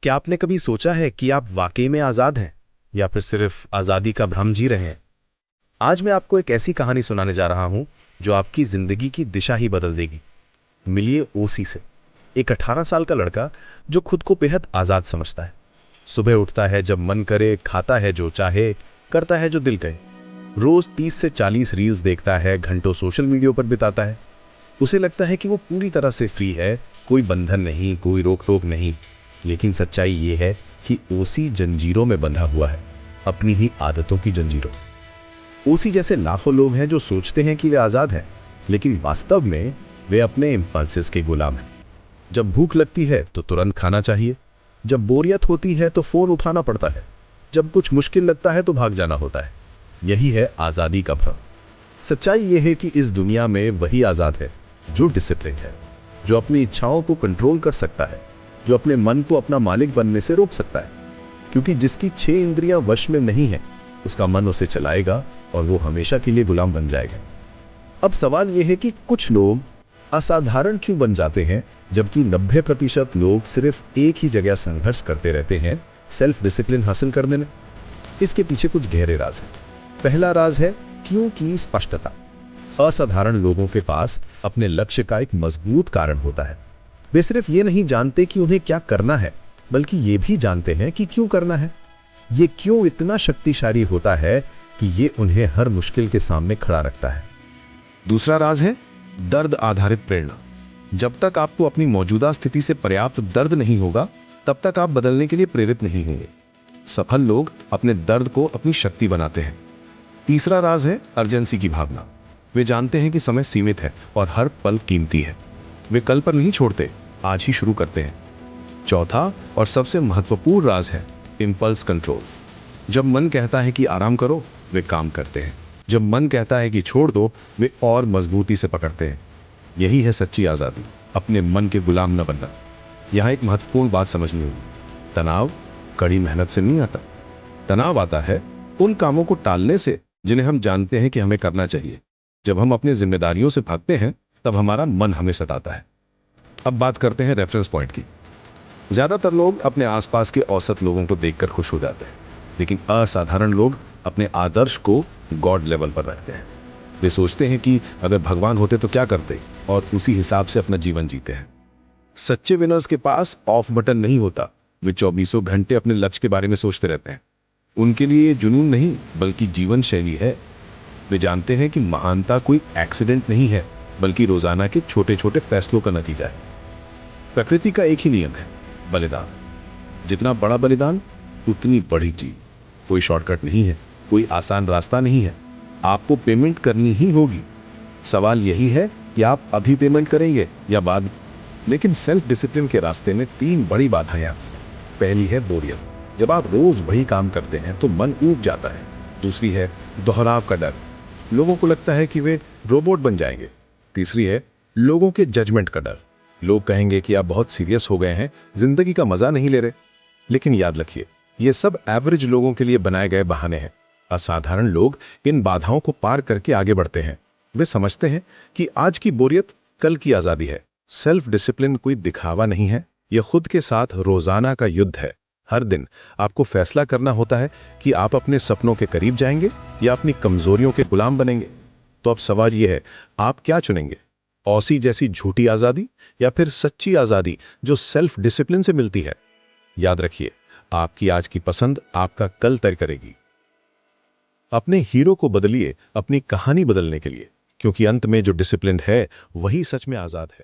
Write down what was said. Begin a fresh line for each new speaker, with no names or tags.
क्या आपने कभी सोचा है कि आप वाकई में आज़ाद हैं या फिर सिर्फ आज़ादी का भ्रम जी रहे हैं? आज मैं आपको एक ऐसी कहानी सुनाने जा रहा हूं जो आपकी ज़िंदगी की दिशा ही बदल देगी। मिलिए ओसी से, एक 18 साल का लड़का जो खुद को बेहद आज़ाद समझता है। सुबह उठता है जब मन करे, खाता है जो चाहे, करता है जो दिल कहे। रोज़ 30 से 40 रील्स देखता है, घंटों सोशल मीडिया पर बिताता है। उसे लगता है कि वो पूरी तरह से फ्री है, कोई बंधन नहीं, कोई रोक टोक नहीं। लेकिन सच्चाई ये है कि ओसी जंजीरों में बंधा हुआ है, अपनी ही आदतों की जंजीरों। ओसी जैसे लाखों लोग हैं जो सोचते हैं कि वे आज़ाद हैं, लेकिन वास्तव में वे अपने इम्पल्सेस के गुलाम हैं। जब भूख लगती है तो तुरंत खाना चाहिए, जब बोरियत होती है तो फ़ोन उठाना पड़ता है, जब कुछ मुश्किल लगता है तो भाग जाना होता है। यही है आज़ादी का भ्रम। सच्चाई यह है कि इस दुनिया में वही आज़ाद है जो डिसिप्लिन है, जो अपनी इच्छाओं को कंट्रोल कर सकता है, जो अपने मन को अपना मालिक बनने से रोक सकता है। क्योंकि जिसकी 6 इंद्रियां वश में नहीं है, उसका मन उसे चलाएगा और वो हमेशा के लिए गुलाम बन जाएगा। अब सवाल यह है कि कुछ लोग असाधारण क्यों बन जाते हैं, जबकि 90% लोग सिर्फ एक ही जगह संघर्ष करते रहते हैं, सेल्फ डिसिप्लिन हासिल करने में। इसके पीछे कुछ गहरे राज हैं। पहला राज है क्योंकि स्पष्टता। असाधारण लोगों के पास अपने लक्ष्य का एक मजबूत कारण होता है। वे सिर्फ ये नहीं जानते कि उन्हें क्या करना है, बल्कि ये भी जानते हैं कि क्यों करना है। ये क्यों इतना शक्तिशाली होता है कि ये उन्हें हर मुश्किल के सामने खड़ा रखता है। दूसरा राज है दर्द आधारित प्रेरणा। जब तक आपको अपनी मौजूदा स्थिति से पर्याप्त दर्द नहीं होगा, तब तक आप बदलने के लिए प्रेरित नहीं होंगे। सफल लोग अपने दर्द को अपनी शक्ति बनाते हैं। तीसरा राज है अर्जेंसी की भावना। वे जानते हैं कि समय सीमित है और हर पल कीमती है। वे कल पर नहीं छोड़ते, आज ही शुरू करते हैं। चौथा और सबसे महत्वपूर्ण राज है इंपल्स कंट्रोल। जब मन कहता है कि आराम करो, वे काम करते हैं। जब मन कहता है कि छोड़ दो, वे और मजबूती से पकड़ते हैं। यही है सच्ची आज़ादी, अपने मन के गुलाम न बनना। यहाँ एक महत्वपूर्ण बात समझनी होगी। तनाव कड़ी मेहनत से नहीं आता। तनाव आता है उन कामों को टालने से जिन्हें हम जानते हैं कि हमें करना चाहिए। जब हम अपनी जिम्मेदारियों से भागते हैं, तब हमारा मन हमें सताता है। अब बात करते हैं रेफरेंस पॉइंट की। ज्यादातर लोग अपने आसपास के औसत लोगों को देखकर खुश हो जाते हैं, लेकिन असाधारण लोग अपने आदर्श को गॉड लेवल पर रखते हैं। वे सोचते हैं कि अगर भगवान होते तो क्या करते, और उसी हिसाब से अपना जीवन जीते हैं। सच्चे विनर्स के पास ऑफ बटन नहीं होता। वे 24 घंटे अपने लक्ष्य के बारे में सोचते रहते हैं। उनके लिए ये जुनून नहीं, बल्कि जीवन शैली है। वे जानते हैं कि महानता कोई एक्सीडेंट नहीं है, बल्कि रोजाना के छोटे छोटे फैसलों का नतीजा है। प्रकृति का एक ही नियम है, बलिदान। जितना बड़ा बलिदान, उतनी बड़ी जीत। कोई शॉर्टकट नहीं है, कोई आसान रास्ता नहीं है। आपको पेमेंट करनी ही होगी। सवाल यही है कि आप अभी पेमेंट करेंगे या बाद। लेकिन सेल्फ डिसिप्लिन के रास्ते में 3 बड़ी बाधाएं आती हैं। पहली है बोरियत। जब आप रोज वही काम करते हैं तो मन ऊब जाता है। दूसरी है दोहराव का डर। लोगों को लगता है कि वे रोबोट बन जाएंगे। तीसरी है लोगों के जजमेंट का डर। लोग कहेंगे कि आप बहुत सीरियस हो गए हैं, जिंदगी का मजा नहीं ले रहे। लेकिन याद रखिए, ये सब एवरेज लोगों के लिए बनाए गए बहाने हैं। असाधारण लोग इन बाधाओं को पार करके आगे बढ़ते हैं। वे समझते हैं कि आज की बोरियत कल की आजादी है। सेल्फ डिसिप्लिन कोई दिखावा नहीं है, यह खुद के साथ रोजाना का युद्ध है। हर दिन आपको फैसला करना होता है कि आप अपने सपनों के करीब जाएंगे या अपनी कमजोरियों के गुलाम बनेंगे। तो अब सवाल यह है, आप क्या चुनेंगे? औसी जैसी झूठी आजादी या फिर सच्ची आजादी जो सेल्फ डिसिप्लिन से मिलती है? याद रखिए, आपकी आज की पसंद आपका कल तय करेगी। अपने हीरो को बदलिए अपनी कहानी बदलने के लिए, क्योंकि अंत में जो डिसिप्लिन है वही सच में आजाद है।